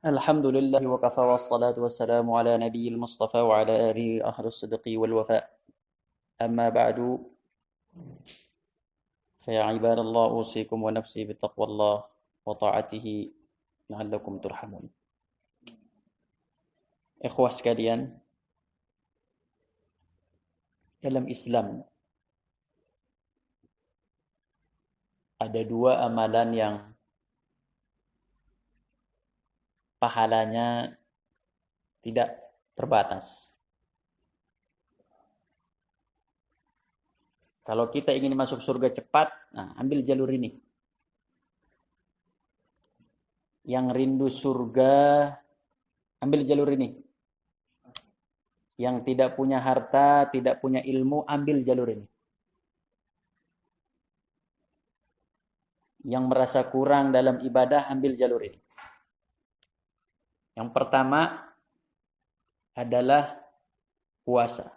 Alhamdulillah wa kafa wassalatu wassalamu ala nabiyil mustafa wa ala alihi ahlus sidqi wal wafa. Amma ba'du, fa ya ibadallah usikum wa nafsi bittaqwallah wa ta'atihi la'allakum turhamun. Ikhwah sekalian, dalam Islam ada dua amalan yang pahalanya tidak terbatas. Kalau kita ingin masuk surga cepat, nah ambil jalur ini. Yang rindu surga, ambil jalur ini. Yang tidak punya harta, tidak punya ilmu, ambil jalur ini. Yang merasa kurang dalam ibadah, ambil jalur ini. Yang pertama adalah puasa.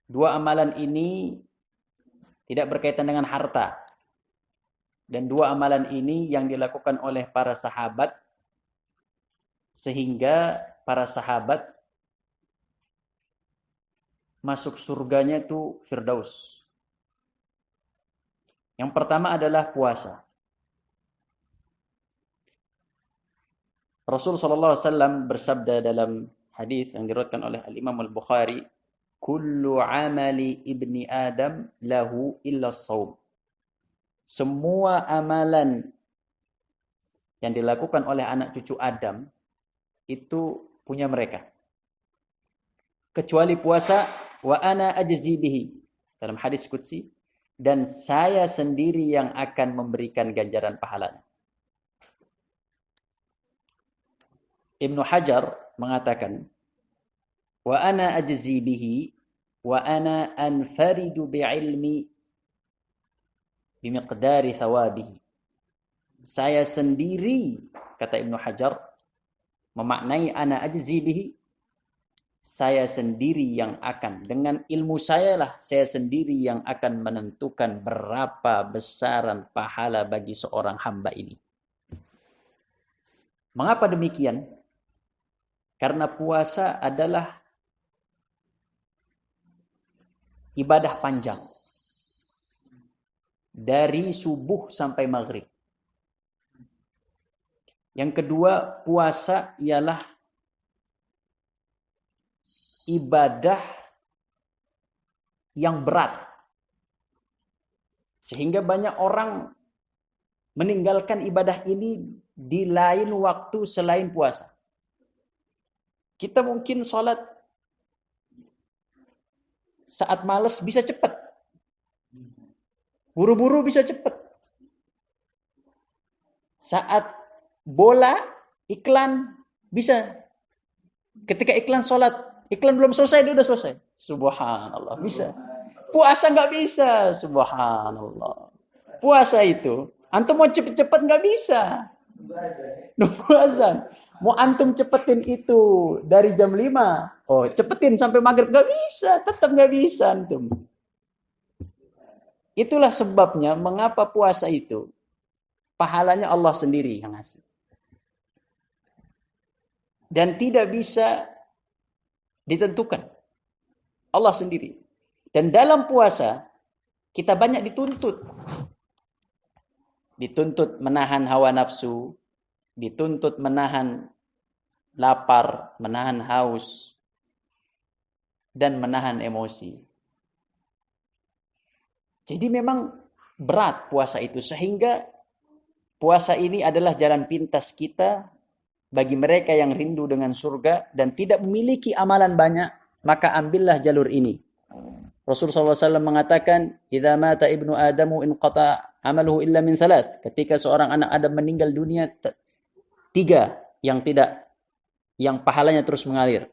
Dua amalan ini tidak berkaitan dengan harta. Dan dua amalan ini yang dilakukan oleh para sahabat sehingga para sahabat masuk surganya itu Firdaus. Yang pertama adalah puasa. Rasul sallallahu alaihi wasallam bersabda dalam hadis yang diriwayatkan oleh Al-Imam Al-Bukhari, "Kullu amali ibni Adam lahu illa shaum." Semua amalan yang dilakukan oleh anak cucu Adam itu punya mereka. Kecuali puasa, wa ana ajzi bihi. Dalam hadis qudsi, dan saya sendiri yang akan memberikan ganjaran pahalanya. Ibnu Hajar mengatakan, wa ana ajzi bihi wa ana anfaridu bi'ilmi bimiqdari thawabihi. Saya sendiri, kata Ibnu Hajar, memaknai ana ajzi bihi, saya sendiri yang akan, dengan ilmu saya lah, saya sendiri yang akan menentukan berapa besaran pahala bagi seorang hamba ini. Mengapa demikian? Karena puasa adalah ibadah panjang. Dari subuh sampai maghrib. Yang kedua, puasa ialah ibadah yang berat. Sehingga banyak orang meninggalkan ibadah ini di lain waktu selain puasa. Kita mungkin sholat saat malas bisa cepat. Buru-buru bisa cepat. Saat bola, iklan bisa. Ketika iklan sholat, iklan belum selesai, dia udah selesai. Subhanallah, bisa. Puasa nggak bisa, subhanallah. Puasa itu, antum mau cepet-cepet nggak bisa. Nunggu azan. Mau antum cepetin itu dari jam 5. Oh, cepetin sampai maghrib. Nggak bisa. Tetap nggak bisa antum. Itulah sebabnya mengapa puasa itu pahalanya Allah sendiri yang ngasih. Dan tidak bisa ditentukan. Allah sendiri. Dan dalam puasa kita banyak dituntut. Dituntut menahan hawa nafsu. Dituntut menahan lapar, menahan haus, dan menahan emosi. Jadi memang berat puasa itu, sehingga puasa ini adalah jalan pintas kita bagi mereka yang rindu dengan surga dan tidak memiliki amalan banyak, maka ambillah jalur ini. Rasulullah SAW mengatakan, "Idza mata ibnu Adamu inqata amaluhu illa min thalath." Ketika seorang anak Adam meninggal dunia, 3 yang pahalanya terus mengalir.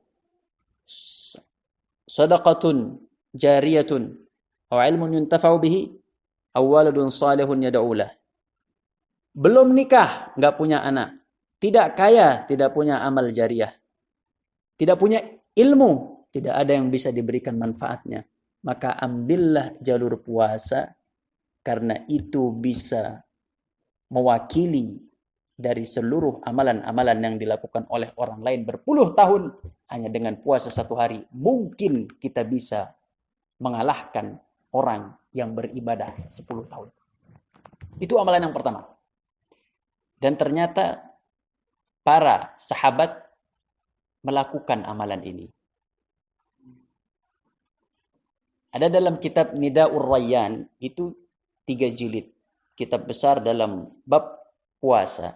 Shadaqatun jariyatun aw ilmun yuntafa'u bihi aw waladun salihun yad'u lah. Belum nikah, enggak punya anak. Tidak kaya, tidak punya amal jariyah. Tidak punya ilmu, tidak ada yang bisa diberikan manfaatnya. Maka ambillah jalur puasa karena itu bisa mewakili dari seluruh amalan-amalan yang dilakukan oleh orang lain berpuluh tahun. Hanya dengan puasa 1 hari, mungkin kita bisa mengalahkan orang yang beribadah 10 tahun. Itu amalan yang pertama. Dan ternyata para sahabat melakukan amalan ini. Ada dalam kitab Nidaur Rayyan, itu 3 jilid. Kitab besar dalam bab puasa.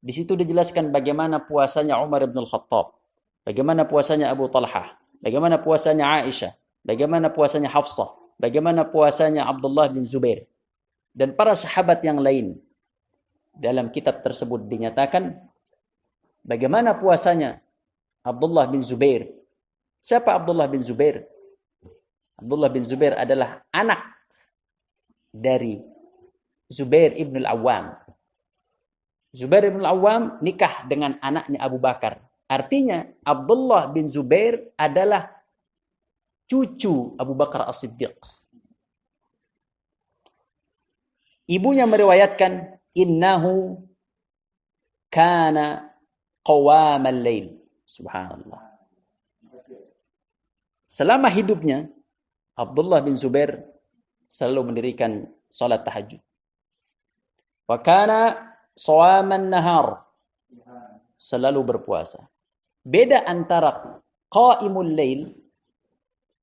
Di situ dijelaskan bagaimana puasanya Umar bin Al-Khattab, bagaimana puasanya Abu Talhah, bagaimana puasanya Aisyah, bagaimana puasanya Hafsah, bagaimana puasanya Abdullah bin Zubair, dan para sahabat yang lain. Dalam kitab tersebut dinyatakan bagaimana puasanya Abdullah bin Zubair. Siapa Abdullah bin Zubair? Abdullah bin Zubair adalah anak dari Zubair ibn al-Awwam. Zubair ibn al-Awwam nikah dengan anaknya Abu Bakar. Artinya Abdullah bin Zubair adalah cucu Abu Bakar As-Siddiq. Ibunya meriwayatkan, innahu kana qawamal lail. Subhanallah. Selama hidupnya, Abdullah bin Zubair selalu mendirikan salat tahajud. Wa kana shawaman nahar, selalu berpuasa. Beda antara qaimul lail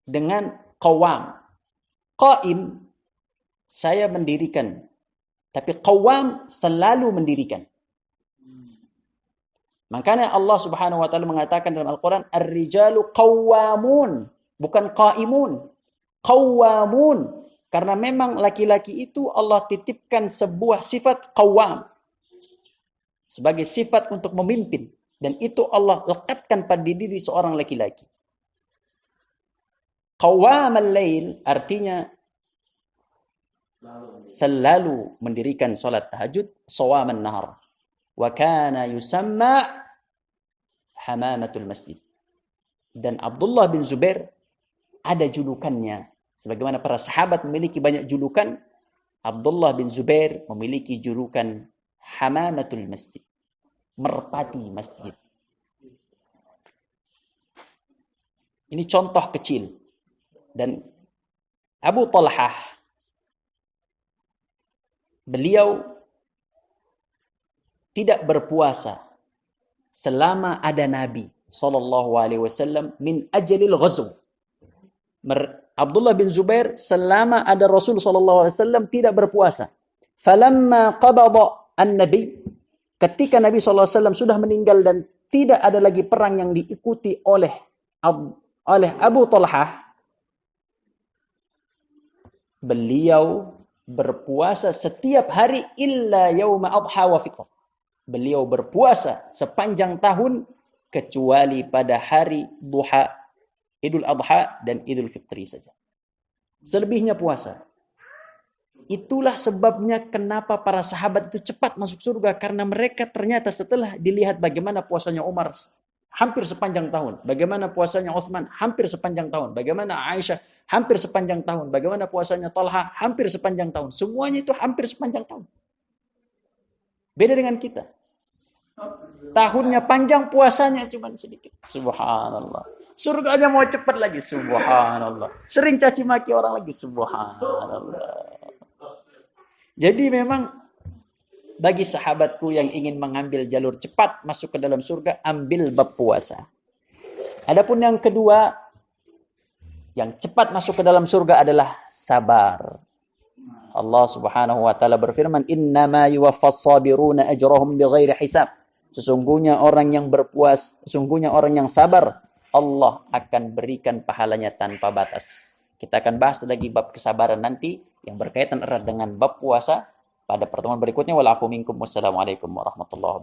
dengan qawam. Qaim, saya mendirikan. Tapi qawam, selalu mendirikan. Makanya Allah Subhanahu wa taala mengatakan dalam Al-Qur'an, ar-rijalu qawwamun, bukan qaimun. Qawwamun. Karena memang laki-laki itu Allah titipkan sebuah sifat qawwam sebagai sifat untuk memimpin, dan itu Allah lekatkan pada diri seorang laki-laki. Qawwamal lail artinya selalu mendirikan salat tahajud, shawaman nahar. Wa kana yusamma hamamatul masjid. Dan Abdullah bin Zubair ada julukannya. Sebagaimana para sahabat memiliki banyak julukan, Abdullah bin Zubair memiliki julukan hamamatul masjid, merpati masjid. Ini contoh kecil. Dan Abu Talhah, beliau tidak berpuasa selama ada Nabi sallallahu alaihi wasallam min ajalil ghazw. Abdullah bin Zubair selama ada Rasul sallallahu alaihi wasallam tidak berpuasa. Falamma qabada an-nabi, ketika Nabi sallallahu alaihi wasallam sudah meninggal dan tidak ada lagi perang yang diikuti oleh Abu Talhah, beliau berpuasa setiap hari illa yauma adha wa fitr. Beliau berpuasa sepanjang tahun kecuali pada hari duha, Idul Adha dan Idul Fitri saja. Selebihnya puasa. Itulah sebabnya kenapa para sahabat itu cepat masuk surga, karena mereka ternyata setelah dilihat bagaimana puasanya Umar hampir sepanjang tahun, bagaimana puasanya Utsman hampir sepanjang tahun, bagaimana Aisyah hampir sepanjang tahun, bagaimana puasanya Talha hampir sepanjang tahun. Semuanya itu hampir sepanjang tahun. Beda dengan kita. Tahunnya panjang, puasanya cuma sedikit. Subhanallah. Surganya mau cepat lagi. Subhanallah. Sering caci maki orang lagi. Subhanallah. Jadi memang bagi sahabatku yang ingin mengambil jalur cepat masuk ke dalam surga, ambil bab puasa. Adapun yang kedua, yang cepat masuk ke dalam surga adalah sabar. Allah Subhanahu wa taala berfirman, "Innama yuwaffas sabiruna ajrahum bighairi hisab." Sesungguhnya orang yang sesungguhnya orang yang sabar, Allah akan berikan pahalanya tanpa batas. Kita akan bahas lagi bab kesabaran nanti yang berkaitan erat dengan bab puasa pada pertemuan berikutnya. Wal afu minkum, wassalamualaikum warahmatullahi wabarakatuh.